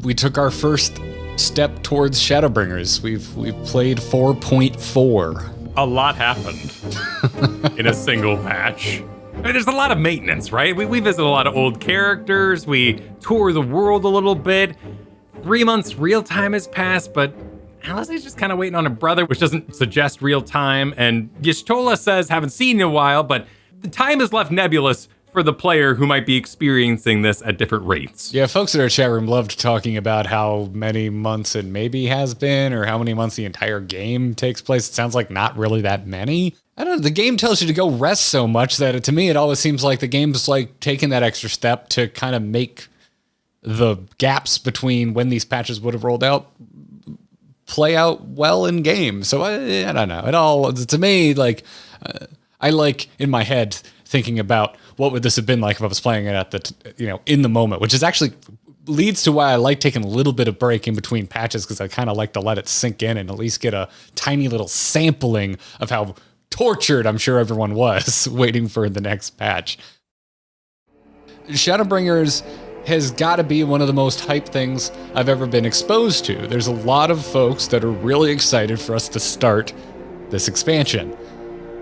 we took our first step towards Shadowbringers. We've played 4.4. A lot happened in a single patch. I mean, there's a lot of maintenance, right? We visit a lot of old characters. We tour the world a little bit. 3 months real time has passed, but Leslie's just kind of waiting on her brother, which doesn't suggest real time. And Y'shtola says, haven't seen in a while, but the time is left nebulous for the player who might be experiencing this at different rates. Yeah, folks in our chat room loved talking about how many months it maybe has been, or how many months the entire game takes place. It sounds like not really that many. I don't know, the game tells you to go rest so much that to me it always seems like the game's like taking that extra step to kind of make the gaps between when these patches would have rolled out play out well in game. So I don't know. It all, to me, like, I like in my head thinking about what would this have been like if I was playing it at the, in the moment, which is actually leads to why I like taking a little bit of break in between patches, because I kind of like to let it sink in and at least get a tiny little sampling of how tortured I'm sure everyone was waiting for the next patch. Shadowbringers has got to be one of the most hyped things I've ever been exposed to. There's a lot of folks that are really excited for us to start this expansion.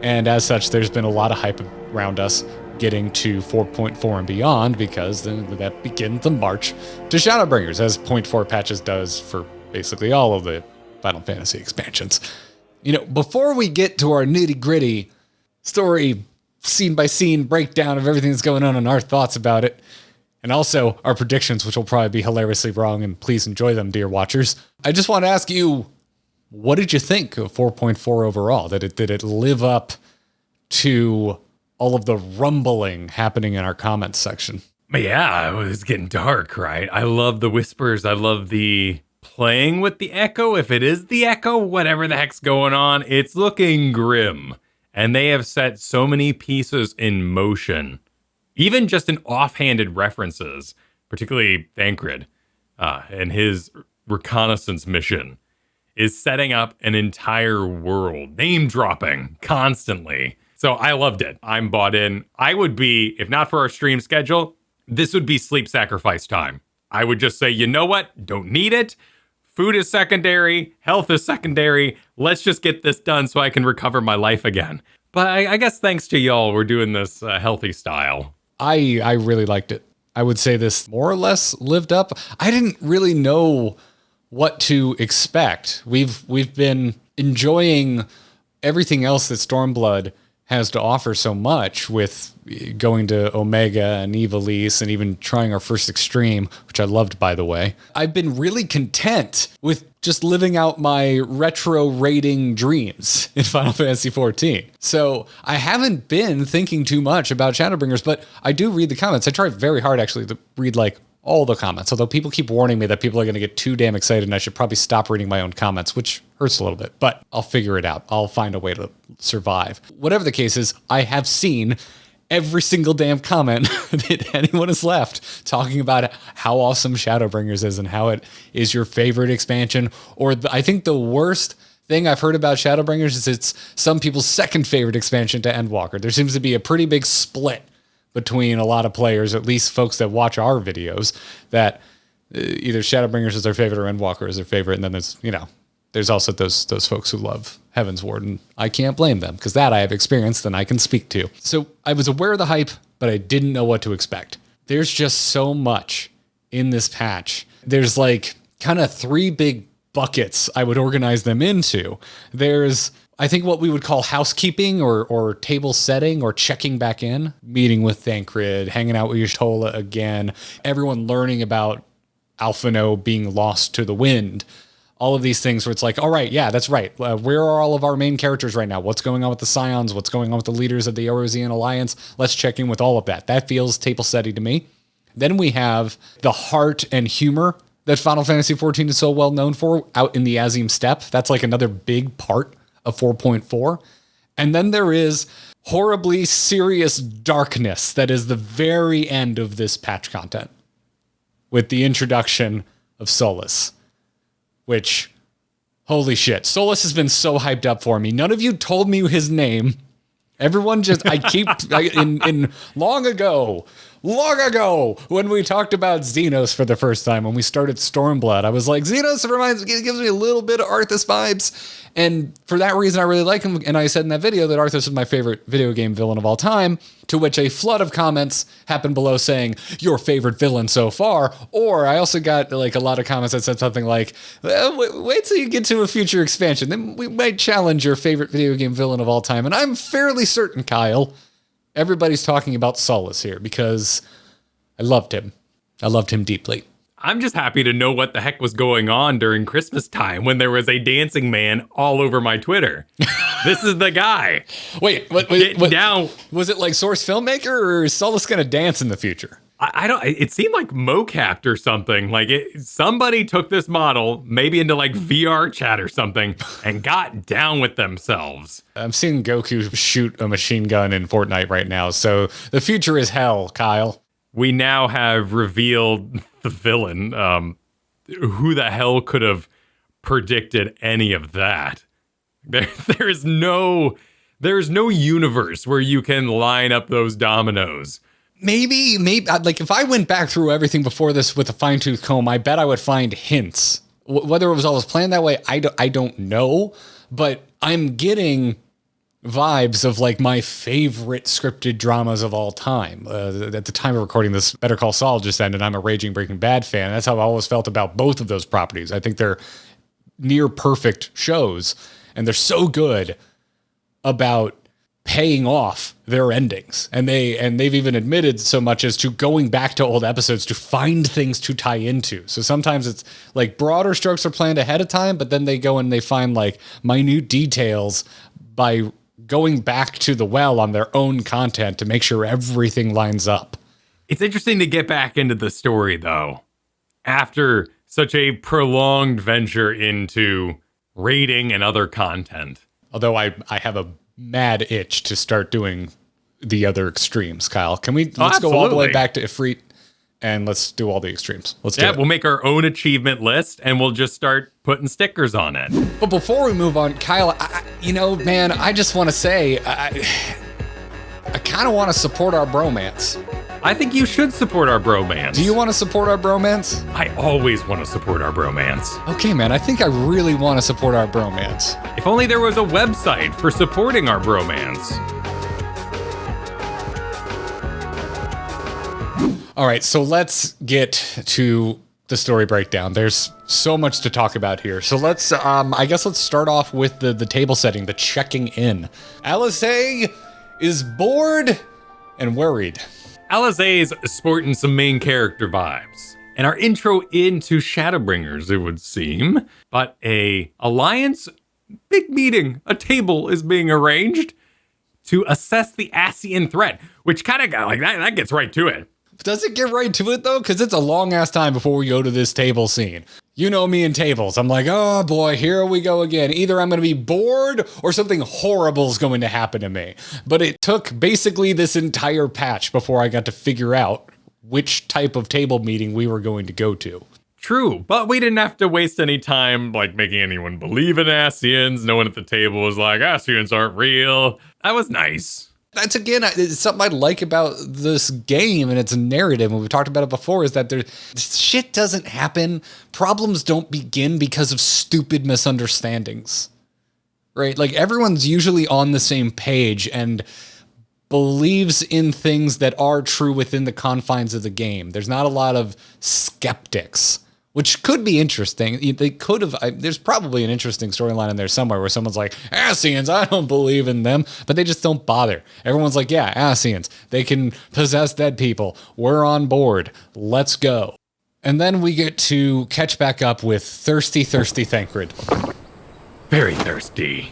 And as such, there's been a lot of hype around us getting to 4.4 and beyond, because then that begins the march to Shadowbringers, as 0.4 patches does for basically all of the Final Fantasy expansions. Before we get to our nitty-gritty story, scene-by-scene breakdown of everything that's going on and our thoughts about it, and also our predictions, which will probably be hilariously wrong, and please enjoy them, dear watchers, I just want to ask you, what did you think of 4.4 overall? Did it live up to all of the rumbling happening in our comments section? Yeah, it was getting dark, right? I love the whispers. I love the playing with the echo. If it is the echo, whatever the heck's going on, it's looking grim. And they have set so many pieces in motion. Even just in offhanded references, particularly Thancred and his reconnaissance mission, is setting up an entire world, name dropping constantly. So I loved it. I'm bought in. I would be, if not for our stream schedule, this would be sleep sacrifice time. I would just say, you know what? Don't need it. Food is secondary. Health is secondary. Let's just get this done so I can recover my life again. But I guess thanks to y'all, we're doing this healthy style. I really liked it. I would say this more or less lived up. I didn't really know what to expect. We've been enjoying everything else that Stormblood has to offer so much, with going to Omega and Ivalice and even trying our first Extreme, which I loved, by the way. I've been really content with just living out my retro rating dreams in Final Fantasy XIV. So I haven't been thinking too much about Shadowbringers, but I do read the comments. I try very hard actually to read all the comments, although people keep warning me that people are going to get too damn excited and I should probably stop reading my own comments, which hurts a little bit, but I'll figure it out. I'll find a way to survive. Whatever the case is, I have seen every single damn comment that anyone has left talking about how awesome Shadowbringers is and how it is your favorite expansion. Or I think the worst thing I've heard about Shadowbringers is it's some people's second favorite expansion to Endwalker. There seems to be a pretty big split between a lot of players, at least folks that watch our videos, that either Shadowbringers is their favorite or Endwalker is their favorite. And then there's also those folks who love Heavensward, and I can't blame them, because that I have experienced and I can speak to. So I was aware of the hype, but I didn't know what to expect. There's just so much in this patch. There's kind of three big buckets I would organize them into. There's, I think, what we would call housekeeping or table setting or checking back in, meeting with Thancred, hanging out with Y'shtola again, everyone learning about Alphino being lost to the wind. All of these things where it's like, all right, yeah, that's right. Where are all of our main characters right now? What's going on with the Scions? What's going on with the leaders of the Eorzean Alliance? Let's check in with all of that. That feels table setting to me. Then we have the heart and humor that Final Fantasy XIV is so well known for out in the Azim Steppe. That's another big part of 4.4. And then there is horribly serious darkness that is the very end of this patch content, with the introduction of Solus. Which, holy shit, Solus has been so hyped up for me. None of you told me his name. Everyone just, in long ago, long ago when we talked about Xenos for the first time, when we started Stormblood. I was like, Xenos gives me a little bit of Arthas vibes. And for that reason, I really like him. And I said in that video that Arthas is my favorite video game villain of all time, to which a flood of comments happened below saying, your favorite villain so far. Or I also got like a lot of comments that said something like, wait till you get to a future expansion. Then we might challenge your favorite video game villain of all time. And I'm fairly certain, Kyle, everybody's talking about Solus here because I loved him. I loved him deeply. I'm just happy to know what the heck was going on during Christmas time when there was a dancing man all over my Twitter. This is the guy. Wait, what down. Was it like Source Filmmaker, or is Solus going to dance in the future? I don't, it seemed like mocapped or something. Like somebody took this model, maybe into like VR chat or something, and got down with themselves. I'm seeing Goku shoot a machine gun in Fortnite right now. So the future is hell, Kyle. We now have revealed the villain. Who the hell could have predicted any of that? There's no universe where you can line up those dominoes. Maybe, like if I went back through everything before this with a fine-tooth comb, I bet I would find hints. Whether it was always planned that way, I don't know. But I'm getting vibes of like my favorite scripted dramas of all time. At the time of recording this, Better Call Saul just ended. I'm a raging Breaking Bad fan. That's how I always felt about both of those properties. I think they're near perfect shows, and they're so good about paying off their endings. And they've even admitted so much as to going back to old episodes to find things to tie into. So sometimes it's like broader strokes are planned ahead of time, but then they go and they find like minute details by going back to the well on their own content to make sure everything lines up. It's interesting to get back into the story, though, after such a prolonged venture into raiding and other content. Although I have a mad itch to start doing the other extremes, Kyle. Let's go all the way back to Ifrit and let's do all the extremes. Let's do it. We'll make our own achievement list and we'll just start putting stickers on it. But before we move on, Kyle, I just want to say, I kind of want to support our bromance. I think you should support our bromance. Do you want to support our bromance? I always want to support our bromance. Okay, man, I think I really want to support our bromance. If only there was a website for supporting our bromance. All right, so let's get to the story breakdown. There's so much to talk about here. So let's start off with the table setting, the checking in. Alizé is bored and worried. Alizé's sporting some main character vibes. And our intro into Shadowbringers, it would seem. But a alliance, big meeting, a table is being arranged to assess the Ascian threat, which kind of got like that gets right to it. Does it get right to it, though? Because it's a long-ass time before we go to this table scene. You know me and tables. I'm like, oh, boy, here we go again. Either I'm going to be bored or something horrible is going to happen to me. But it took basically this entire patch before I got to figure out which type of table meeting we were going to go to. True, but we didn't have to waste any time like making anyone believe in Ascians. No one at the table was like, Ascians aren't real. That was nice. That's, again, it's something I like about this game and its narrative, and we've talked about it before, is that shit doesn't happen. Problems don't begin because of stupid misunderstandings, right? Like, everyone's usually on the same page and believes in things that are true within the confines of the game. There's not a lot of skeptics, which could be interesting. They could have, there's probably an interesting storyline in there somewhere where someone's like, Ascians, I don't believe in them, but they just don't bother. Everyone's like, yeah, Ascians, they can possess dead people. We're on board. Let's go. And then we get to catch back up with thirsty Thancred. Very thirsty.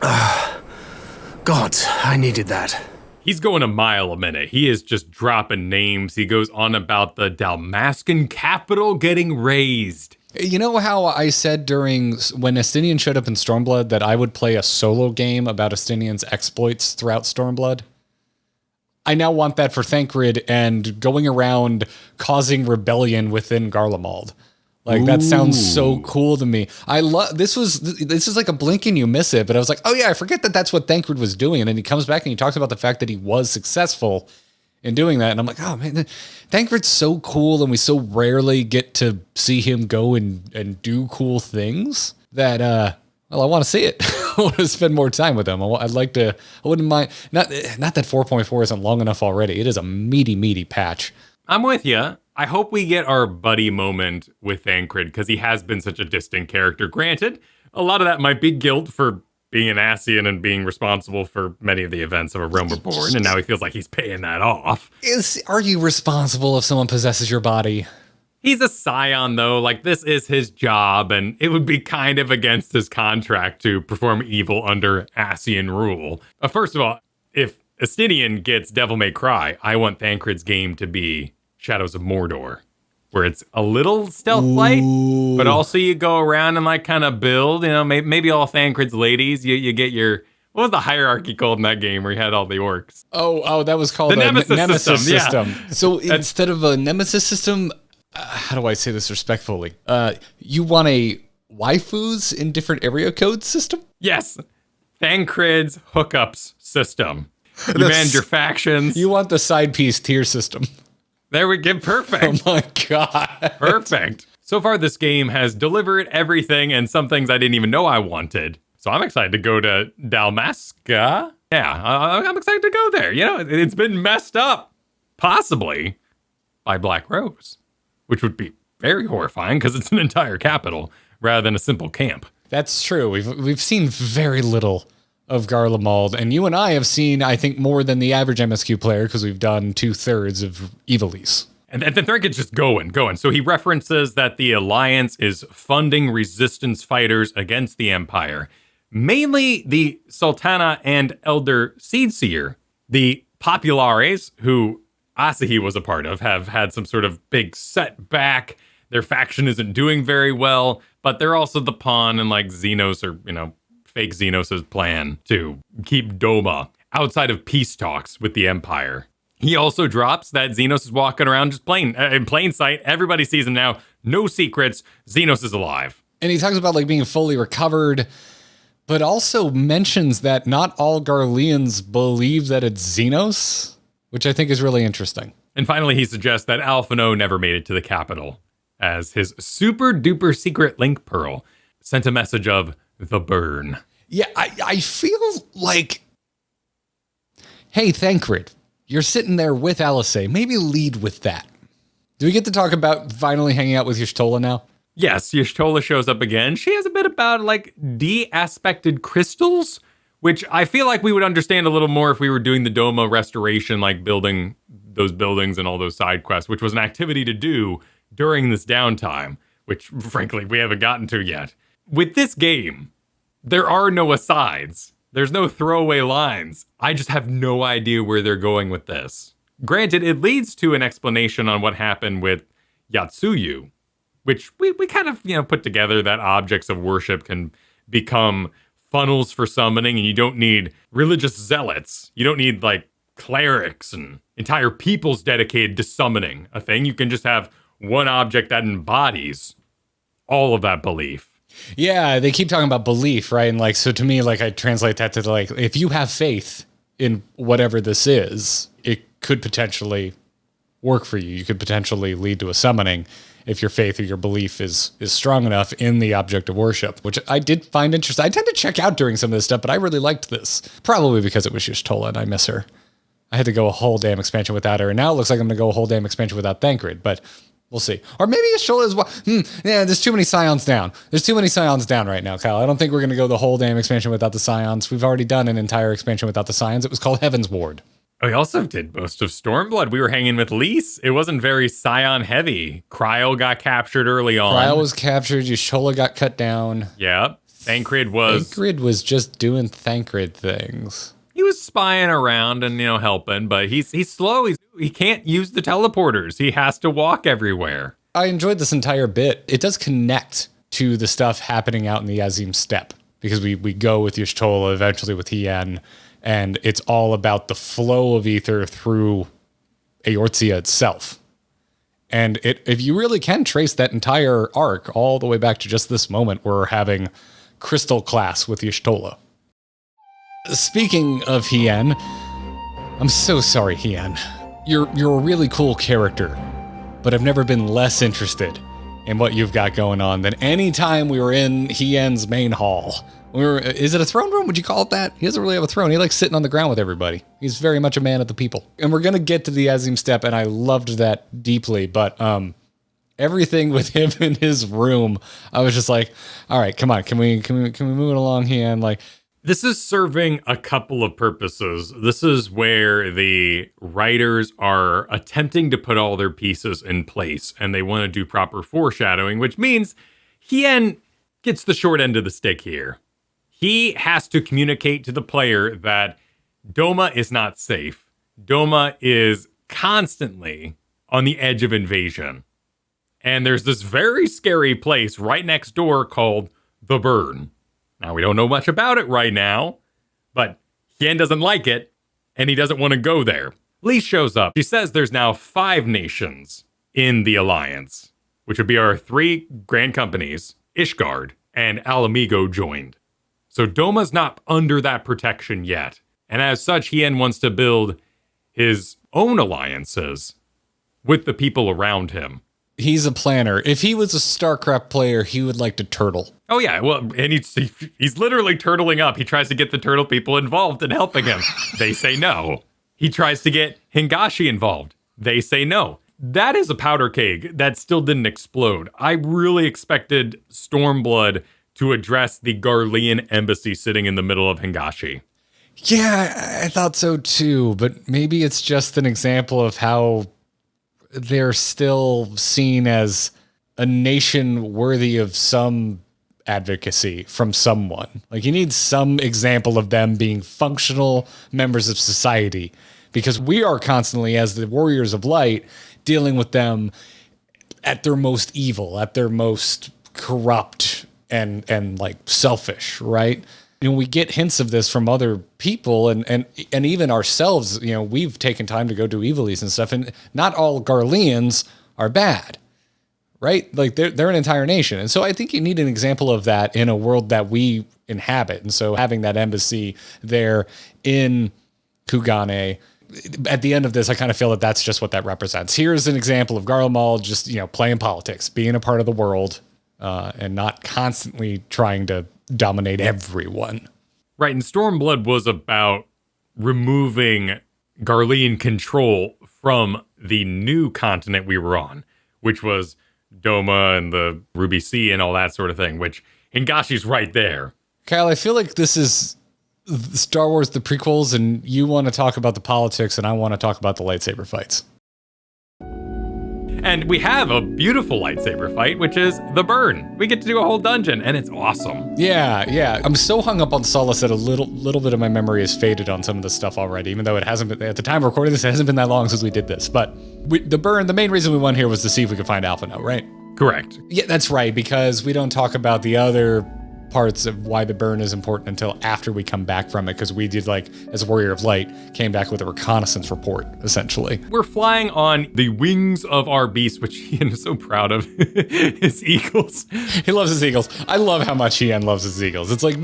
God, I needed that. He's going a mile a minute. He is just dropping names. He goes on about the Dalmascan capital getting razed. You know how I said when Estinian showed up in Stormblood that I would play a solo game about Estinian's exploits throughout Stormblood? I now want that for Thancred and going around causing rebellion within Garlemald. Like, that sounds so cool to me. I love this is like a blink and you miss it, but I was like, oh yeah, I forget that that's what Thancred was doing. And then he comes back and he talks about the fact that he was successful in doing that. And I'm like, oh man, Thancred's so cool, and we so rarely get to see him go and do cool things that, well, I want to see it. I want to spend more time with him. I'd like to, I wouldn't mind, not that 4.4 isn't long enough already. It is a meaty patch. I'm with you. I hope we get our buddy moment with Thancred, because he has been such a distant character. Granted, a lot of that might be guilt for being an Ascian and being responsible for many of the events of A Realm Reborn, and now he feels like he's paying that off. Are you responsible if someone possesses your body? He's a Scion, though. Like, this is his job, and it would be kind of against his contract to perform evil under Ascian rule. First of all, if Estinian gets Devil May Cry, I want Thancred's game to be Shadows of Mordor, where it's a little stealth-like, but also you go around and like kind of build, you know, maybe all Thancred's ladies, you get your, what was the hierarchy called in that game where you had all the orcs? Oh, that was called the Nemesis system. Yeah. So instead of a Nemesis system, how do I say this respectfully? You want a waifus in different area code system? Yes. Thancred's hookups system. You manage your factions. You want the side piece tier system. There we go. Perfect. Oh my God. Perfect. So far, this game has delivered everything and some things I didn't even know I wanted. So I'm excited to go to Dalmasca. Yeah, I'm excited to go there. You know, it's been messed up, possibly, by Black Rose, which would be very horrifying because it's an entire capital rather than a simple camp. That's true. We've seen very little of Garlemald, and you and I have seen, I think, more than the average MSQ player because we've done 2/3 of Ivalice. And the thread gets just going. So he references that the Alliance is funding resistance fighters against the Empire, mainly the Sultana and Elder Seedseer. The Populares, who Asahi was a part of, have had some sort of big setback. Their faction isn't doing very well, but they're also the pawn in like Xenos or, you know, fake Xenos' plan to keep Doma outside of peace talks with the Empire. He also drops that Xenos is walking around just in plain sight. Everybody sees him now. No secrets. Xenos is alive. And he talks about like being fully recovered, but also mentions that not all Garleans believe that it's Xenos, which I think is really interesting. And finally, he suggests that Alphino never made it to the capital, as his super duper secret link pearl sent a message of the burn. Yeah, I feel like, hey, Thancred, you're sitting there with Alice. Maybe lead with that. Do we get to talk about finally hanging out with Y'shtola now? Yes, Y'shtola shows up again. She has a bit about like de-aspected crystals, which I feel like we would understand a little more if we were doing the Doma restoration, like building those buildings and all those side quests, which was an activity to do during this downtime, which frankly we haven't gotten to yet. With this game, there are no asides. There's no throwaway lines. I just have no idea where they're going with this. Granted, it leads to an explanation on what happened with Yatsuyu, which we kind of, you know, put together that objects of worship can become funnels for summoning, and you don't need religious zealots. You don't need like clerics and entire peoples dedicated to summoning a thing. You can just have one object that embodies all of that belief. Yeah, they keep talking about belief, right? And like, so to me, like I translate that to like, if you have faith in whatever this is, it could potentially work for you. You could potentially lead to a summoning if your faith or your belief is strong enough in the object of worship, which I did find interesting. I tend to check out during some of this stuff, but I really liked this. Probably because it was Y'shtola and I miss her. I had to go a whole damn expansion without her, and now it looks like I'm going to go a whole damn expansion without Thancred, but we'll see. Or maybe Y'shtola is... yeah, there's too many Scions down. There's too many Scions down right now, Kyle. I don't think we're going to go the whole damn expansion without the Scions. We've already done an entire expansion without the Scions. It was called Heaven's Ward. We also did most of Stormblood. We were hanging with Lys. It wasn't very Scion heavy. Cryo got captured early on. Cryo was captured. Y'shtola got cut down. Yep. Thancred was just doing Thancred things. He was spying around and, you know, helping, but he's slow. He can't use the teleporters. He has to walk everywhere. I enjoyed this entire bit. It does connect to the stuff happening out in the Azim Steppe, because we go with Y'shtola, eventually with Hien, and it's all about the flow of ether through Eorzea itself. And if you really can trace that entire arc all the way back to just this moment, we're having Crystal class with Y'shtola. Speaking of Hien, I'm so sorry, Hien. you're a really cool character, but I've never been less interested in what you've got going on than any time we were in Hien's main hall. Is it a throne room? Would you call it that? He doesn't really have a throne. He likes sitting on the ground with everybody. He's very much a man of the people. And we're going to get to the Azim Step, and I loved that deeply, but everything with him in his room, I was just like, all right, come on, can we move it along, Hien? Like, this is serving a couple of purposes. This is where the writers are attempting to put all their pieces in place, and they want to do proper foreshadowing, which means Hien gets the short end of the stick here. He has to communicate to the player that Doma is not safe. Doma is constantly on the edge of invasion. And there's this very scary place right next door called The Burn. Now, we don't know much about it right now, but Hien doesn't like it, and he doesn't want to go there. Lee shows up. She says there's now 5 nations in the Alliance, which would be our 3 grand companies, Ishgard and Alamigo joined. So Doma's not under that protection yet. And as such, Hien wants to build his own alliances with the people around him. He's a planner. If he was a StarCraft player, he would like to turtle. Oh, yeah. Well, and he's literally turtling up. He tries to get the turtle people involved in helping him. They say no. He tries to get Hingashi involved. They say no. That is a powder keg that still didn't explode. I really expected Stormblood to address the Garlean embassy sitting in the middle of Hingashi. Yeah, I thought so too, but maybe it's just an example of how they're still seen as a nation worthy of some advocacy from someone. Like, you need some example of them being functional members of society, because we are constantly, as the Warriors of Light, dealing with them at their most evil, at their most corrupt and like selfish, right? You know, we get hints of this from other people and even ourselves. You know, we've taken time to go do evilies and stuff, and not all Garleans are bad, right? Like, they're an entire nation. And so I think you need an example of that in a world that we inhabit. And so having that embassy there in Kugane, at the end of this, I kind of feel that that's just what that represents. Here's an example of Garlemald just, you know, playing politics, being a part of the world, and not constantly trying to dominate everyone. Right, and Stormblood was about removing Garlean control from the new continent we were on, which was Doma and the Ruby Sea and all that sort of thing, which Hingashi's right there. Kyle, I feel like this is Star Wars, the prequels, and you want to talk about the politics, and I want to talk about the lightsaber fights. And we have a beautiful lightsaber fight, which is the Burn. We get to do a whole dungeon, and it's awesome. Yeah. I'm so hung up on Solace that a little bit of my memory has faded on some of this stuff already, even though it hasn't been, at the time of recording this, it hasn't been that long since we did this. But the Burn, the main reason we went here was to see if we could find Alpha Note, right? Correct. Yeah, that's right, because we don't talk about the other parts of why the Burn is important until after we come back from it, because we did, like, as Warrior of Light, came back with a reconnaissance report, essentially. We're flying on the wings of our beast, which Hien is so proud of. His eagles. He loves his eagles. I love how much Hien loves his eagles. It's like,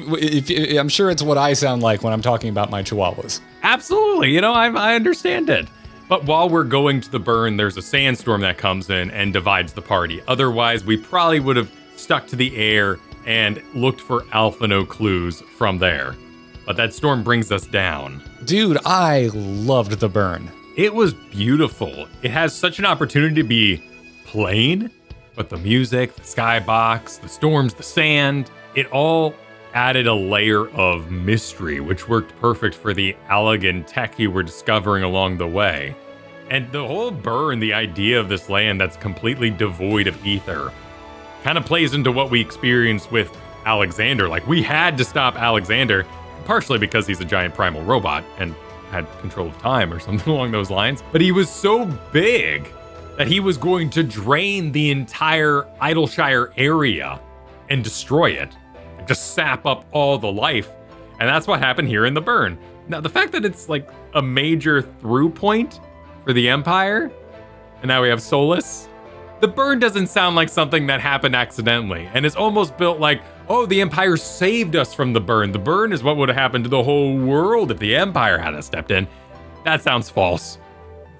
I'm sure it's what I sound like when I'm talking about my chihuahuas. Absolutely. You know, I understand it. But while we're going to the Burn, there's a sandstorm that comes in and divides the party. Otherwise, we probably would have stuck to the air and looked for Alpha No clues from there. But that storm brings us down. Dude, I loved the Burn. It was beautiful. It has such an opportunity to be plain, but the music, the skybox, the storms, the sand, it all added a layer of mystery, which worked perfect for the Allagan tech you were discovering along the way. And the whole Burn, the idea of this land that's completely devoid of ether, kind of plays into what we experienced with Alexander. Like, we had to stop Alexander, partially because he's a giant primal robot and had control of time or something along those lines. But he was so big that he was going to drain the entire Idleshire area and destroy it, and just sap up all the life. And that's what happened here in the Burn. Now, the fact that it's like a major through point for the Empire, and now we have Solus, the Burn doesn't sound like something that happened accidentally, and it's almost built like, oh, the Empire saved us from the Burn. The Burn is what would have happened to the whole world if the Empire hadn't stepped in. That sounds false.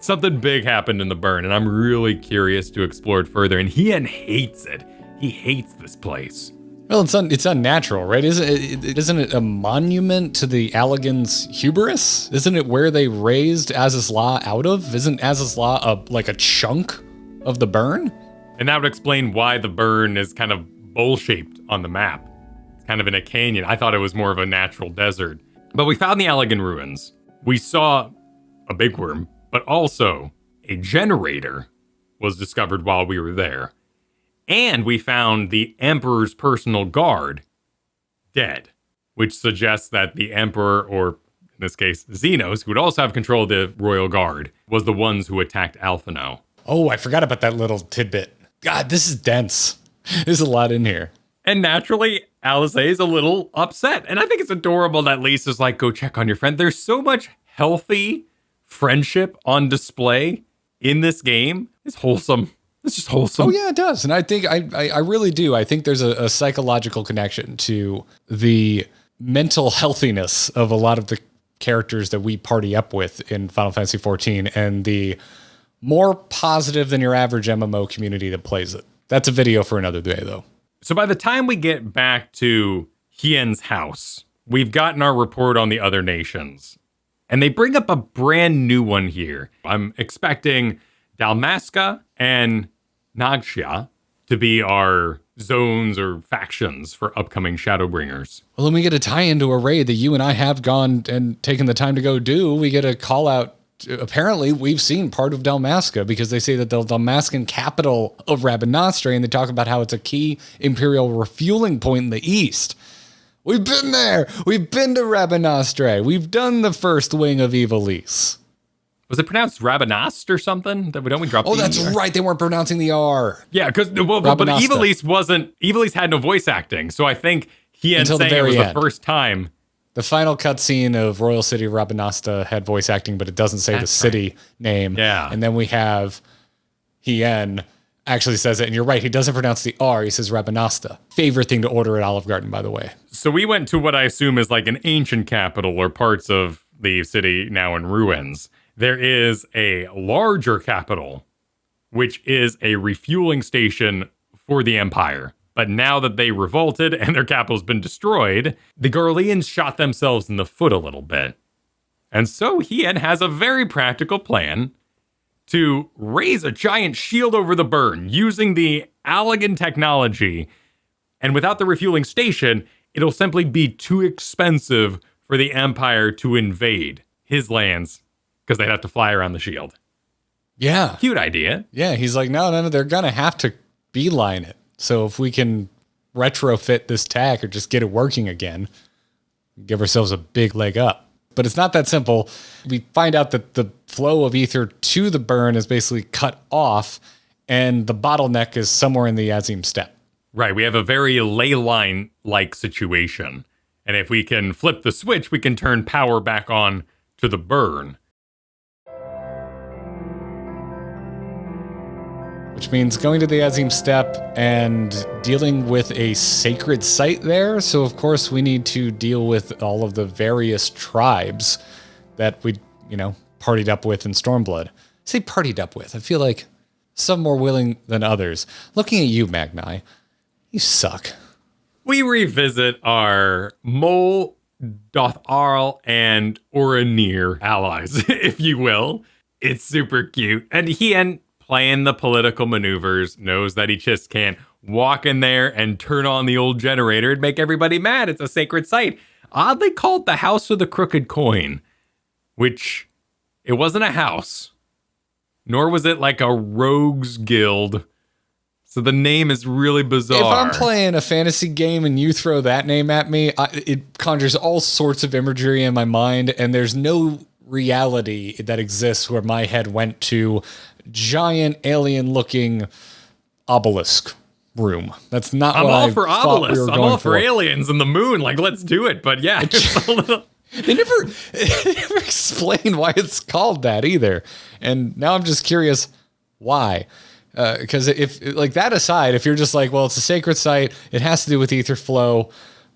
Something big happened in the burn, and I'm really curious to explore it further. And Hien hates it. He hates this place. Well, it's unnatural, right? Isn't it a monument to the Allagan's hubris? Isn't it where they raised Azaz Law out of? Isn't Azaz Law like a chunk of the burn? And that would explain why the burn is kind of bowl-shaped on the map. It's kind of in a canyon. I thought it was more of a natural desert. But we found the Allagan ruins. We saw a big worm, but also a generator was discovered while we were there. And we found the Emperor's personal guard dead, which suggests that the Emperor, or in this case, Xenos, who would also have control of the Royal Guard, was the ones who attacked Alphino. Oh, I forgot about that little tidbit. God, this is dense. There's a lot in here. And naturally, Alizé is a little upset. And I think it's adorable that Lisa's like, go check on your friend. There's so much healthy friendship on display in this game. It's wholesome. It's just wholesome. Oh, yeah, it does. And I think I really do. I think there's a psychological connection to the mental healthiness of a lot of the characters that we party up with in Final Fantasy XIV and the more positive than your average MMO community that plays it. That's a video for another day, though. So by the time we get back to Hien's house, we've gotten our report on the other nations. And they bring up a brand new one here. I'm expecting Dalmasca and Nagxia to be our zones or factions for upcoming Shadowbringers. Well, then we get a tie into a raid that you and I have gone and taken the time to go do. We get a call out. Apparently, we've seen part of Dalmasca because they say that the Dalmascan capital of Rabanastre, and they talk about how it's a key Imperial refueling point in the east. We've been there. We've been to Rabanastre. We've done the first wing of Ivalice. Was it pronounced Rabanast or something? Don't we drop? Oh, that's right. They weren't pronouncing the R. Yeah, because but Ivalice wasn't. Ivalice had no voice acting, so I think Hien saying it was the first time. The final cutscene of Royal City of Rabanasta had voice acting, but it doesn't say the city name. Yeah. And then we have Hien actually says it, and you're right, he doesn't pronounce the R, he says Rabanasta. Favorite thing to order at Olive Garden, by the way. So we went to what I assume is like an ancient capital or parts of the city now in ruins. There is a larger capital, which is a refueling station for the Empire. But now that they revolted and their capital's been destroyed, the Garleans shot themselves in the foot a little bit. And so Hien has a very practical plan to raise a giant shield over the burn using the Allagan technology. And without the refueling station, it'll simply be too expensive for the Empire to invade his lands because they'd have to fly around the shield. Yeah. Cute idea. Yeah, he's like, no, they're going to have to beeline it. So if we can retrofit this tech or just get it working again, give ourselves a big leg up. But it's not that simple. We find out that the flow of ether to the burn is basically cut off, and the bottleneck is somewhere in the Azim Steppe. Right, we have a very ley line-like situation. And if we can flip the switch, we can turn power back on to the burn. Which means going to the Azim Steppe and dealing with a sacred site there. So, of course, we need to deal with all of the various tribes that we, partied up with in Stormblood. I say partied up with. I feel like some more willing than others. Looking at you, Magni, you suck. We revisit our Mol, Dotharl, and Oranir allies, if you will. It's super cute. And Hien, playing the political maneuvers, knows that he just can't walk in there and turn on the old generator and make everybody mad. It's a sacred site. Oddly called the House of the Crooked Coin, which it wasn't a house, nor was it like a rogues guild. So the name is really bizarre. If I'm playing a fantasy game and you throw that name at me, it conjures all sorts of imagery in my mind, and there's no reality that exists where my head went to giant alien-looking obelisk room. That's not I'm what all I for thought obelisks. we were I'm going all for aliens and the moon. Like, let's do it. But yeah, it's a little... They never explain why it's called that either. And now I'm just curious why. Because if, like, that aside, if you're just like, well, it's a sacred site, it has to do with ether flow,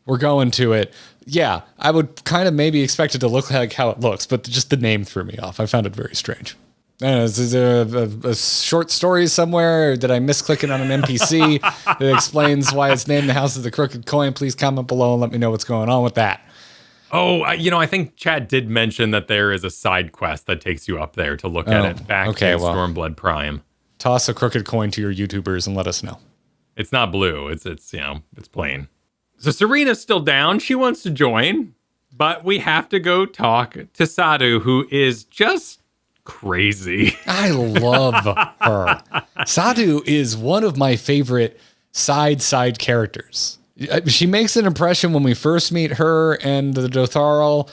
we're going to it. Yeah, I would kind of maybe expect it to look like how it looks, but just the name threw me off. I found it very strange. I don't know, is there a short story somewhere? Did I miss clicking on an NPC that explains why it's named the House of the Crooked Coin? Please comment below and let me know what's going on with that. Oh, I think Chad did mention that there is a side quest that takes you up there to look at it back in Stormblood Prime. Toss a crooked coin to your YouTubers and let us know. It's not blue. It's plain. So Serena's still down. She wants to join, but we have to go talk to Sadhu, who is just crazy. I love her. Sadhu is one of my favorite side characters. She makes an impression when we first meet her and the Dothraki,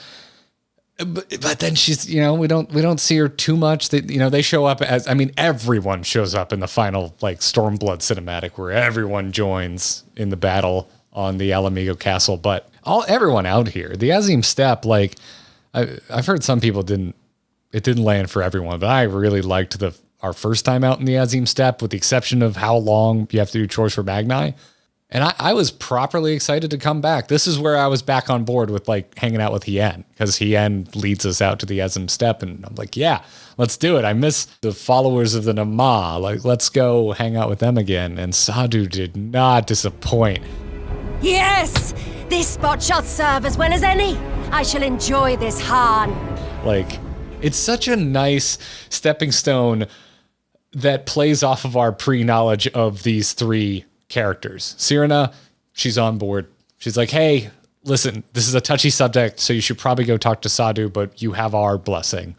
but then she's, we don't see her too much. They show up as, everyone shows up in the final Stormblood cinematic where everyone joins in the battle on the Alamigo Castle, but everyone out here, the Azim Steppe, I've heard some people didn't land for everyone, but I really liked our first time out in the Azim Steppe, with the exception of how long you have to do chores for Magnai. And I was properly excited to come back. This is where I was back on board with hanging out with Hien, because Hien leads us out to the Azim Steppe, and I'm like, yeah, let's do it. I miss the followers of the Nama. Let's go hang out with them again. And Sadhu did not disappoint. Yes, this spot shall serve as well as any. I shall enjoy this Hien. It's such a nice stepping stone that plays off of our pre-knowledge of these three characters. Cyrena, she's on board. She's like, hey, listen, this is a touchy subject, so you should probably go talk to Sadhu, but you have our blessing.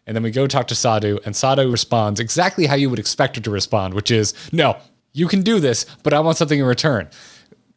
And then we go talk to Sadhu, and Sadhu responds exactly how you would expect her to respond, which is, no, you can do this, but I want something in return.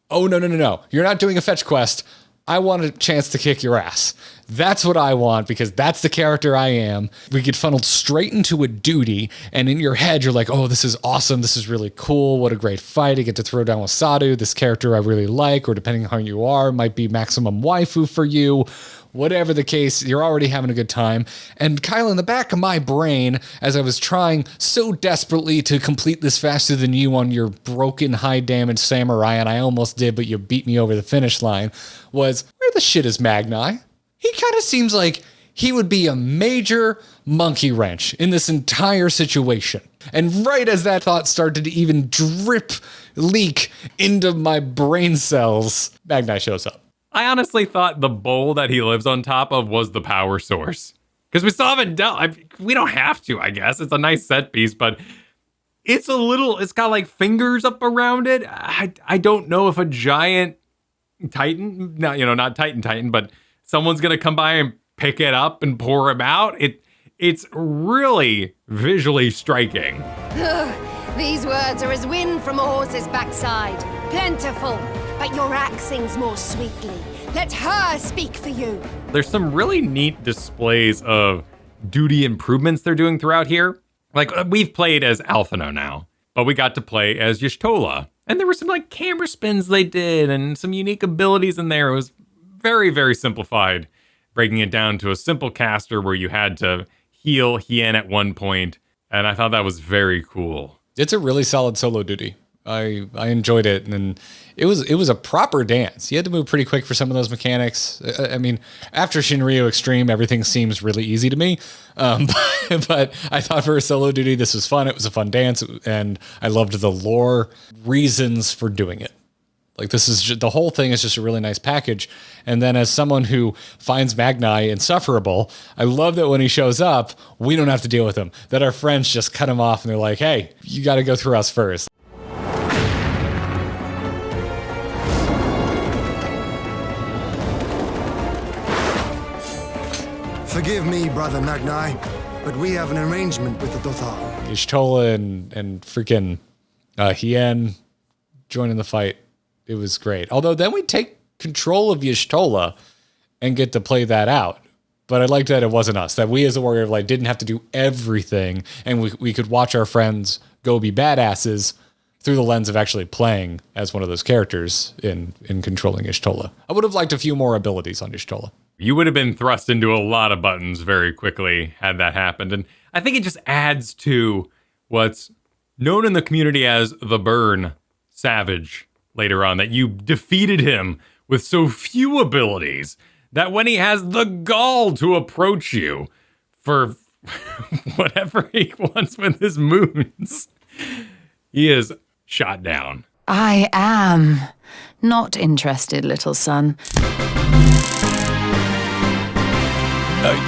Oh, no. You're not doing a fetch quest. I want a chance to kick your ass. That's what I want, because that's the character I am. We get funneled straight into a duty, and in your head, you're like, oh, this is awesome. This is really cool. What a great fight. I get to throw down with Sadhu, this character I really like, or depending on how you are, might be maximum waifu for you. Whatever the case, you're already having a good time. And Kyle, in the back of my brain, as I was trying so desperately to complete this faster than you on your broken high damage samurai, and I almost did, but you beat me over the finish line, was, where the shit is Magnai? He kind of seems like he would be a major monkey wrench in this entire situation. And right as that thought started to even leak into my brain cells, Magnai shows up. I honestly thought the bowl that he lives on top of was the power source. Because we still haven't dealt. We don't have to, I guess. It's a nice set piece, but it's got fingers up around it. I don't know if a giant Titan, not Titan, but someone's going to come by and pick it up and pour him out. It's really visually striking. These words are as wind from a horse's backside. Plentiful, but your axe sings more sweetly. Let her speak for you. There's some really neat displays of duty improvements they're doing throughout here. We've played as Alphino now, but we got to play as Y'shtola. And there were some camera spins they did and some unique abilities in there. It was very, very simplified, breaking it down to a simple caster where you had to heal Hien at one point. And I thought that was very cool. It's a really solid solo duty. I enjoyed it, and it was a proper dance. You had to move pretty quick for some of those mechanics. After Shinryu Extreme, everything seems really easy to me. But I thought for a solo duty, this was fun. It was a fun dance, and I loved the lore reasons for doing it. This is the whole thing is just a really nice package. And then as someone who finds Magnai insufferable, I love that when he shows up, we don't have to deal with him. That our friends just cut him off, and they're like, hey, you got to go through us first. Forgive me, Brother Magnai, but we have an arrangement with the Dothraki. Y'shtola and freaking Hien joining the fight. It was great. Although then we take control of Y'shtola and get to play that out. But I liked that it wasn't us, that we as a Warrior of Light didn't have to do everything, and we could watch our friends go be badasses through the lens of actually playing as one of those characters in controlling Y'shtola. I would have liked a few more abilities on Y'shtola. You would have been thrust into a lot of buttons very quickly had that happened. And I think it just adds to what's known in the community as the Burn Savage later on, that you defeated him with so few abilities that when he has the gall to approach you for whatever he wants with his moons, he is shot down. I am not interested, little son.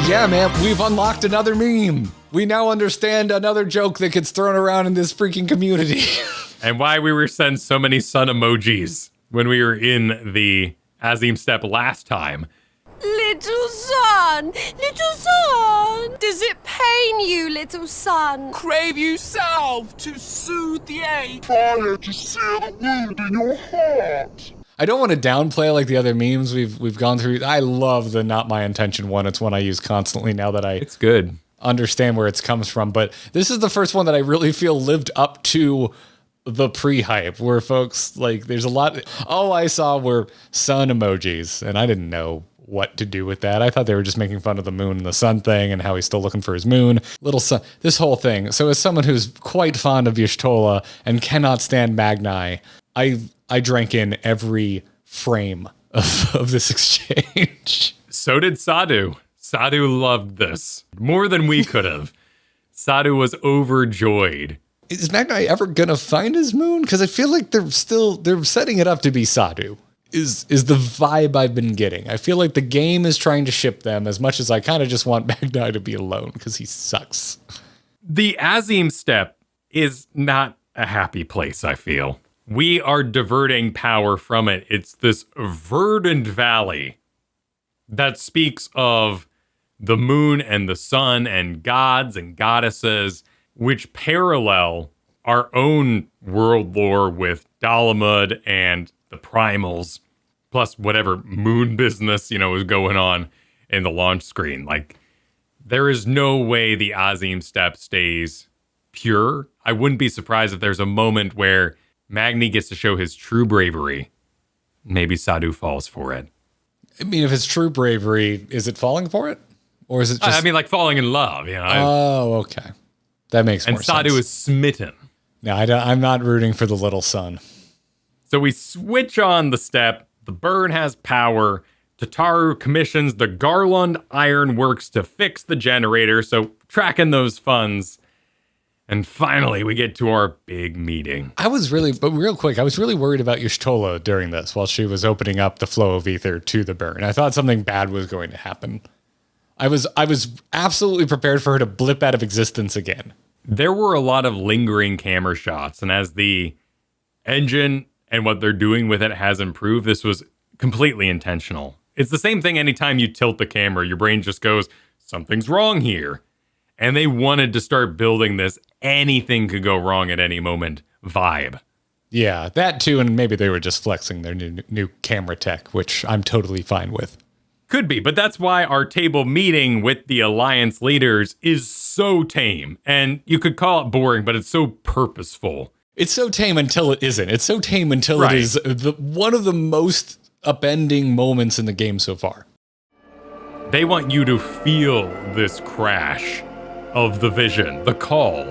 Yeah, man, we've unlocked another meme. We now understand another joke that gets thrown around in this freaking community. And why we were sent so many sun emojis when we were in the Azim Step last time. Little son, does it pain you, little son? Crave you salve to soothe the ache. Fire to seal the wound in your heart. I don't want to downplay like the other memes we've gone through. I love the not my intention one. It's one I use constantly now that It's good. understand where it comes from. But this is the first one that I really feel lived up to the pre-hype, where folks, like, there's a lot. All I saw were sun emojis, and I didn't know what to do with that. I thought they were just making fun of the moon and the sun thing and how he's still looking for his moon. Little sun, this whole thing. So as someone who's quite fond of Y'shtola and cannot stand Magni, I drank in every frame of this exchange. So did Sadhu. Sadhu loved this more than we could have. Sadhu was overjoyed. Is Magni ever gonna find his moon? Because I feel like they're setting it up to be Sadhu. Is the vibe I've been getting. I feel like the game is trying to ship them as much as I kind of just want Magni to be alone because he sucks. The Azim Step is not a happy place, I feel. We are diverting power from it. It's this verdant valley that speaks of the moon and the sun and gods and goddesses, which parallel our own world lore with Dalamud and the primals, plus whatever moon business, is going on in the launch screen. Like, there is no way the Azim Step stays pure. I wouldn't be surprised if there's a moment where Magni gets to show his true bravery. Maybe Sadhu falls for it. I mean, if it's true bravery, is it falling for it? Or is it just... I mean, like falling in love, Oh, okay. That makes more sense. And Sadhu is smitten. No, I'm not rooting for the little son. So we switch on the step. The bird has power. Tataru commissions the Garland Iron Works to fix the generator, so tracking those funds. And finally, we get to our big meeting. But real quick, I was really worried about Y'shtola during this while she was opening up the flow of ether to the burn. I thought something bad was going to happen. I was absolutely prepared for her to blip out of existence again. There were a lot of lingering camera shots, and as the engine and what they're doing with it has improved, this was completely intentional. It's the same thing anytime you tilt the camera, your brain just goes, something's wrong here. And they wanted to start building this anything could go wrong at any moment vibe. Yeah, that too, and maybe they were just flexing their new camera tech, which I'm totally fine with. Could be, but that's why our table meeting with the Alliance leaders is so tame. And you could call it boring, but it's so purposeful. It's so tame until it isn't. It's so tame until Right. it is one of the most upending moments in the game so far. They want you to feel this crash of the vision, the call,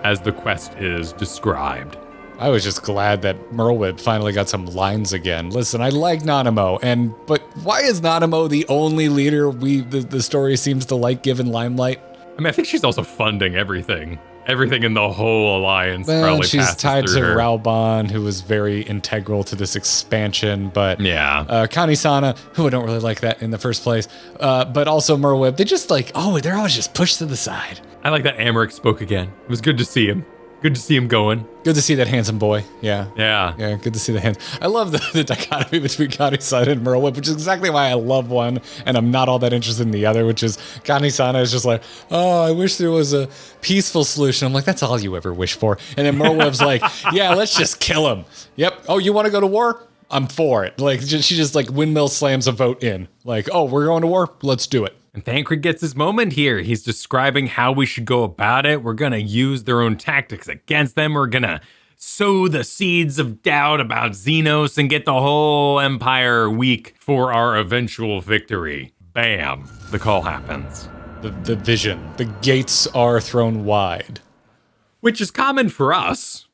as the quest is described. I was just glad that Merlwyb finally got some lines again. Listen, I like Nanamo, but why is Nanamo the only leader the story seems to like given limelight? I mean, I think she's also funding everything. Everything in the whole alliance Well, probably she's passes tied to through her. Raoban, who was very integral to this expansion, but Yeah. Kanisana, who I don't really like that in the first place, but also Merlwyb, they just they're always just pushed to the side. I like that Amaric spoke again. It was good to see him. Good to see him going. Good to see that handsome boy. Yeah. Yeah. Yeah, good to see the hands. I love the dichotomy between Kanisana and Merlwyb, which is exactly why I love one and I'm not all that interested in the other, which is Kanisana is just like, oh, I wish there was a peaceful solution. I'm like, that's all you ever wish for. And then Merlwyb's like, yeah, let's just kill him. Yep. Oh, you want to go to war? I'm for it. Like, she just like windmill slams a vote in. Like, oh, we're going to war? Let's do it. And Thancred gets his moment here. He's describing how we should go about it. We're going to use their own tactics against them. We're going to sow the seeds of doubt about Xenos and get the whole empire weak for our eventual victory. Bam. The call happens. The vision. The gates are thrown wide. Which is common for us.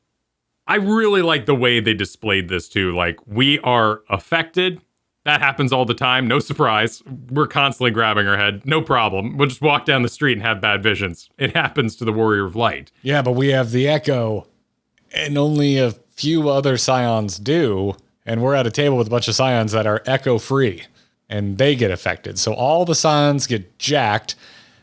I really like the way they displayed this too. Like, we are affected. That happens all the time. No surprise. We're constantly grabbing our head. No problem. We'll just walk down the street and have bad visions. It happens to the Warrior of Light. Yeah, but we have the Echo, and only a few other Scions do. And we're at a table with a bunch of Scions that are Echo-free, and they get affected. So all the Scions get jacked.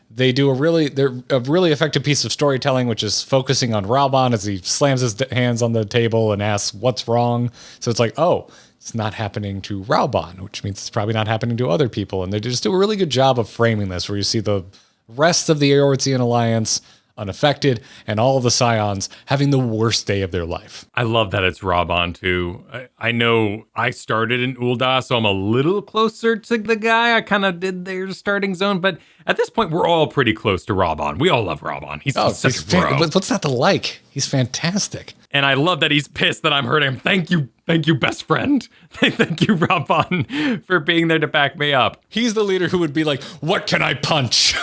They're a really effective piece of storytelling, which is focusing on Raubon as he slams his hands on the table and asks, what's wrong? So it's like, oh, it's not happening to Raubon, which means it's probably not happening to other people. And they just do a really good job of framing this, where you see the rest of the Eorzean Alliance unaffected, and all of the Scions having the worst day of their life. I love that it's Raubon, too. I know I started in Ul'dah, so I'm a little closer to the guy. I kind of did their starting zone, but at this point, we're all pretty close to Raubon. We all love Raubon. He's such a bro. What's not to like? He's fantastic. And I love that he's pissed that I'm hurting him. Thank you, best friend. Thank you, Raubon, for being there to back me up. He's the leader who would be like, what can I punch?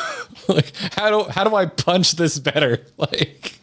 Like, how do I punch this better? Like,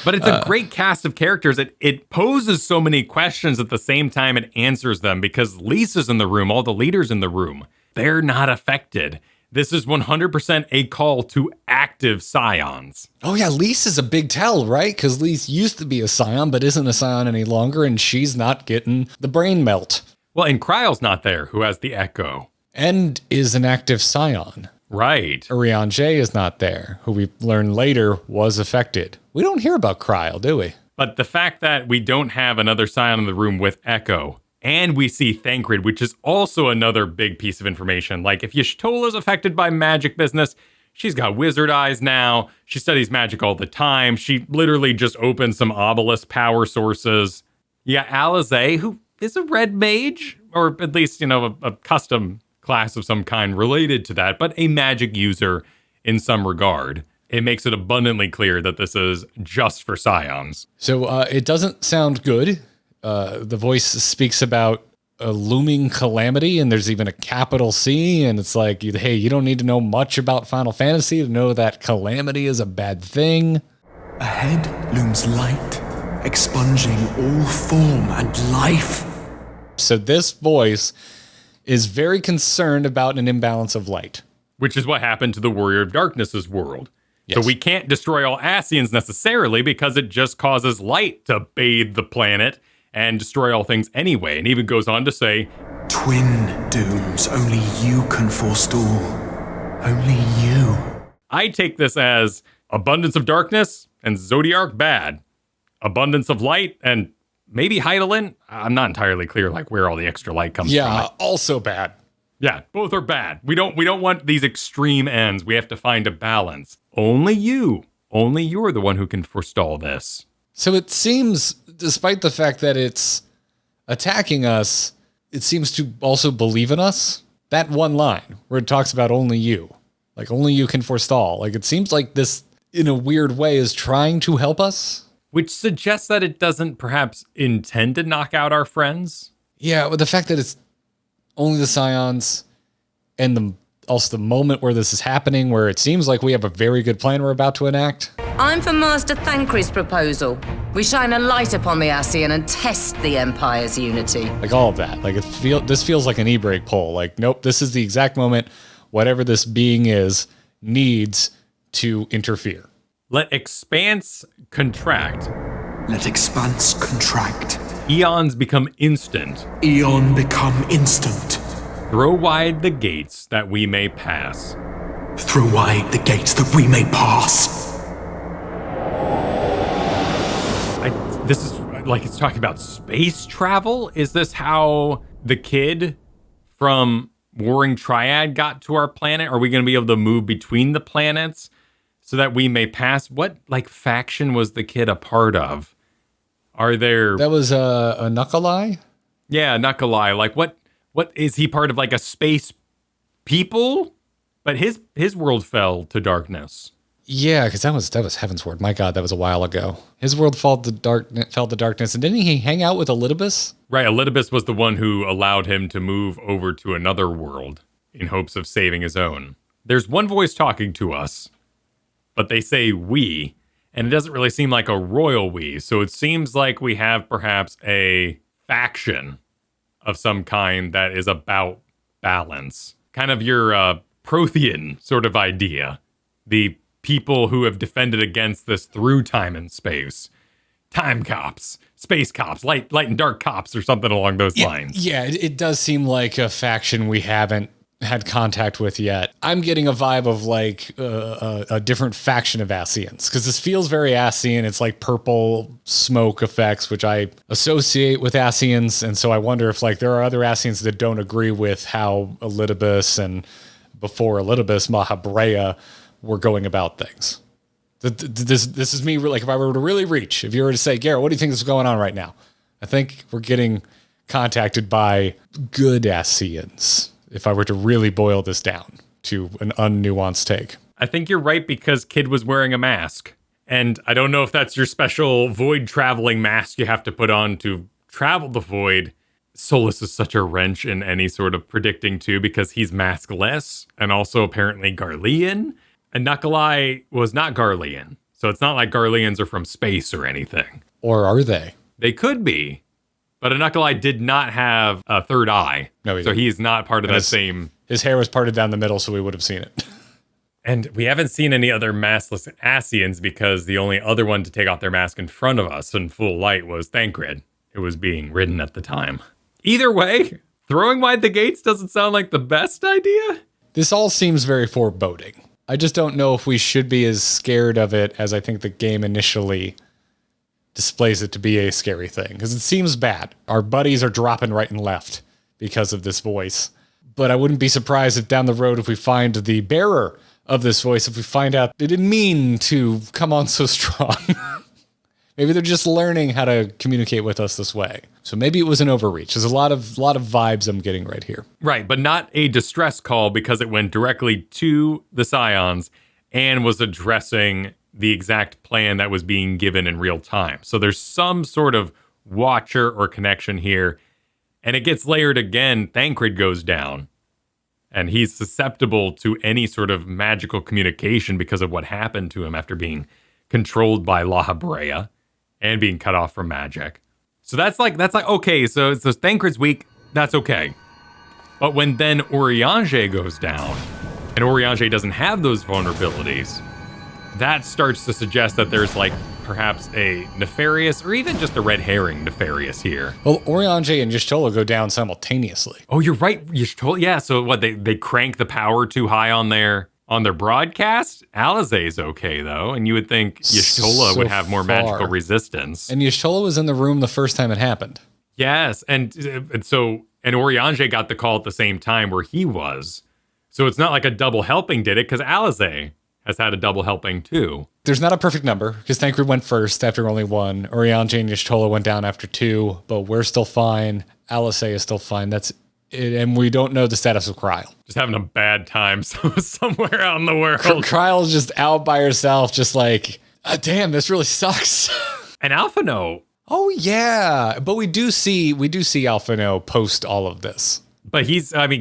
but it's a great cast of characters. It poses so many questions at the same time it answers them, because Lisa's in the room, all the leaders in the room, they're not affected. This is 100% a call to active Scions. Oh yeah, Lise is a big tell, right? Because Lise used to be a Scion, but isn't a Scion any longer, and she's not getting the brain melt. Well, and Kryle's not there, who has the Echo. And is an active Scion. Right. Urianger is not there, who we learn later was affected. We don't hear about Kryle, do we? But the fact that we don't have another Scion in the room with Echo, and we see Thancred, which is also another big piece of information. Like, if Y'shtola's affected by magic business, she's got wizard eyes now. She studies magic all the time. She literally just opened some obelisk power sources. Yeah, Alize, who is a red mage, or at least, a custom class of some kind related to that, but a magic user in some regard. It makes it abundantly clear that this is just for Scions. So it doesn't sound good. The voice speaks about a looming calamity, and there's even a capital C, and it's like, hey, you don't need to know much about Final Fantasy to know that calamity is a bad thing. Ahead looms light, expunging all form and life. So this voice is very concerned about an imbalance of light. Which is what happened to the Warrior of Darkness's world. Yes. So we can't destroy all Ascians necessarily, because it just causes light to bathe the planet and destroy all things anyway. And even goes on to say, twin dooms only you can forestall. Only you. I take this as abundance of darkness and Zodiark bad. Abundance of light and maybe Hydaelyn. I'm not entirely clear where all the extra light comes from. Yeah, also bad. Yeah, both are bad. We don't want these extreme ends. We have to find a balance. Only you're the one who can forestall this. So it seems, despite the fact that it's attacking us, it seems to also believe in us. That one line where it talks about only you, like only you can forestall. Like, it seems like this, in a weird way, is trying to help us. Which suggests that it doesn't perhaps intend to knock out our friends. Yeah, with the fact that it's only the Scions, and also the moment where this is happening, where it seems like we have a very good plan we're about to enact. I'm for Master Thancred's proposal. We shine a light upon the Ascian and test the Empire's unity. Like, all of that. Like, this feels like an e-brake poll. Like, nope, this is the exact moment whatever this being is needs to interfere. Let expanse contract. Let expanse contract. Eons become instant. Eon become instant. Throw wide the gates that we may pass. Throw wide the gates that we may pass. This is like it's talking about space travel. Is this how the kid from Warring Triad got to our planet? Are we going to be able to move between the planets so that we may pass? What faction was the kid a part of? Are there... That was a Knuckle-Eye? Yeah, Knuckle-Eye. Like, what is he part of, like a space people? But his world fell to darkness. Yeah, because that was Heavensward. My God, that was a while ago. His world fell to darkness, and didn't he hang out with Elidibus? Right, Elidibus was the one who allowed him to move over to another world in hopes of saving his own. There's one voice talking to us, but they say we, and it doesn't really seem like a royal we, so it seems like we have perhaps a faction of some kind that is about balance. Kind of your Prothean sort of idea. The people who have defended against this through time and space. Time cops, space cops, light and dark cops, or something along those lines. Yeah, it does seem like a faction we haven't had contact with yet. I'm getting a vibe of like a different faction of Ascians, because this feels very Ascian. It's like purple smoke effects, which I associate with Ascians, and so I wonder if like there are other Ascians that don't agree with how Elidibus and before Elidibus, Mahabrea were going about things. This is me, like if I were to really reach, if you were to say, Garrett, what do you think is going on right now? I think we're getting contacted by good Ascians, if I were to really boil this down to an unnuanced take. I think you're right, because Kid was wearing a mask. And I don't know if that's your special void traveling mask you have to put on to travel the void. Solus is such a wrench in any sort of predicting too, because he's maskless and also apparently Garlean. And Knuckle-Eye was not Garlean. So it's not like Garleans are from space or anything. Or are they? They could be. But a Knuckle-Eye did not have a third eye. No, so he's not part of that same... His hair was parted down the middle, so we would have seen it. And we haven't seen any other maskless Ascians, because the only other one to take off their mask in front of us in full light was Thancred, who was being ridden at the time. Either way, throwing wide the gates doesn't sound like the best idea. This all seems very foreboding. I just don't know if we should be as scared of it as I think the game initially displays it to be a scary thing, because it seems bad. Our buddies are dropping right and left because of this voice. But I wouldn't be surprised if down the road, if we find the bearer of this voice, if we find out they didn't mean to come on so strong. Maybe they're just learning how to communicate with us this way. So maybe it was an overreach. There's a lot of vibes I'm getting right here. Right, but not a distress call, because it went directly to the Scions and was addressing the exact plan that was being given in real time. So there's some sort of watcher or connection here. And it gets layered again. Thancred goes down. And he's susceptible to any sort of magical communication because of what happened to him after being controlled by Lahabrea and being cut off from magic. So that's like okay, so Thancred's weak, that's okay. But when then Urianger goes down, and Urianger doesn't have those vulnerabilities, that starts to suggest that there's like perhaps a nefarious, or even just a red herring nefarious here. Well, Urianger and Y'shtola go down simultaneously. Oh, you're right, Y'shtola, yeah, so what, they crank the power too high on their broadcast? Alize's okay, though, and you would think Y'shtola would have more magical resistance. And Y'shtola was in the room the first time it happened. Yes, and Urianger got the call at the same time where he was. So it's not like a double helping did it, because Alize has had a double helping too. There's not a perfect number, because Thancred went first after only one. Urianger and Y'shtola went down after two, but we're still fine. Alize is still fine. That's it, and we don't know the status of Kryl. Just having a bad time somewhere out in the world. Kryl's just out by herself, just like, damn, this really sucks. And Alphino. Oh yeah, but we do see Alphino post all of this. But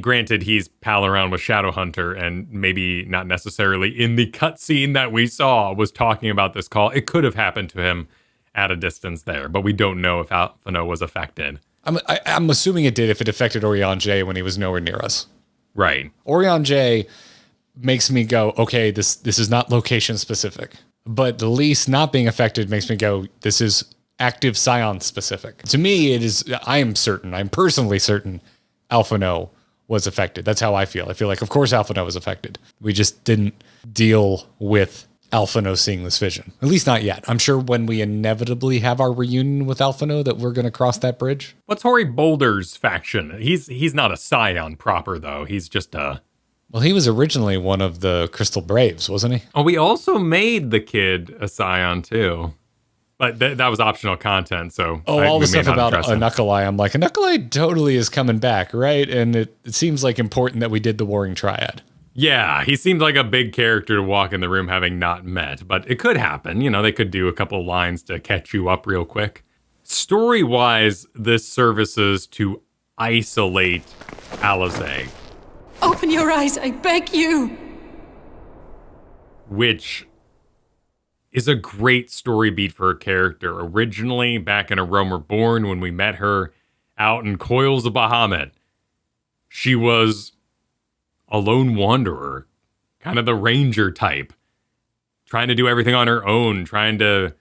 granted, he's pal around with Shadowhunter, and maybe not necessarily in the cutscene that we saw was talking about this call. It could have happened to him at a distance there, but we don't know if Alphino was affected. I'm assuming it did if it affected Urianger when he was nowhere near us. Right. Urianger makes me go, okay, this is not location specific. But the least not being affected makes me go, this is active Scion specific. To me, I'm personally certain Alphino was affected. That's how I feel. I feel like, of course, Alphino was affected. We just didn't deal with Alphino seeing this vision. At least not yet. I'm sure when we inevitably have our reunion with Alphino that we're going to cross that bridge. What's Hoary Boulder's faction? He's not a Scion proper, though. He's just a... Well, he was originally one of the Crystal Braves, wasn't he? Oh, we also made the kid a Scion, too. But that was optional content, so... all the stuff about a Knuckle-Eye, I'm like, a Knuckle-Eye totally is coming back, right? And it seems like important that we did the Warring Triad. Yeah, he seemed like a big character to walk in the room having not met, but it could happen. You know, they could do a couple of lines to catch you up real quick. Story-wise, this services to isolate Alize. Open your eyes, I beg you! Which is a great story beat for her character. Originally, back in A Realm Reborn, when we met her out in Coils of Bahamut. She was a lone wanderer, kind of the ranger type, trying to do everything on her own, trying to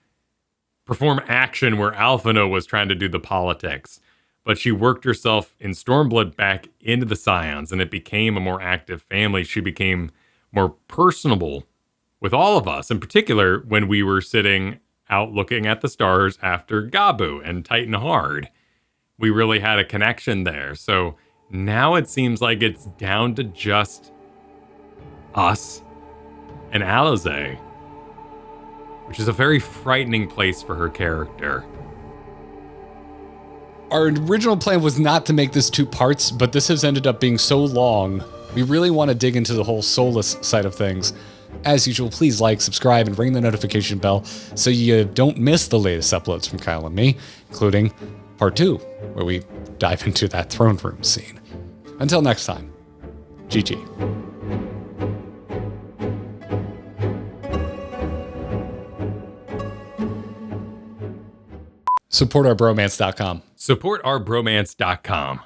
perform action where Alphino was trying to do the politics. But she worked herself in Stormblood back into the Scions, and it became a more active family. She became more personable with all of us, in particular when we were sitting out looking at the stars after Gabu and Titan Hard. We really had a connection there. So now it seems like it's down to just us and Alize, which is a very frightening place for her character. Our original plan was not to make this 2 parts, but this has ended up being so long. We really want to dig into the whole soulless side of things. As usual, please like, subscribe, and ring the notification bell so you don't miss the latest uploads from Kyle and me, including part 2, where we dive into that throne room scene. Until next time, GG. SupportOurBromance.com. SupportOurBromance.com.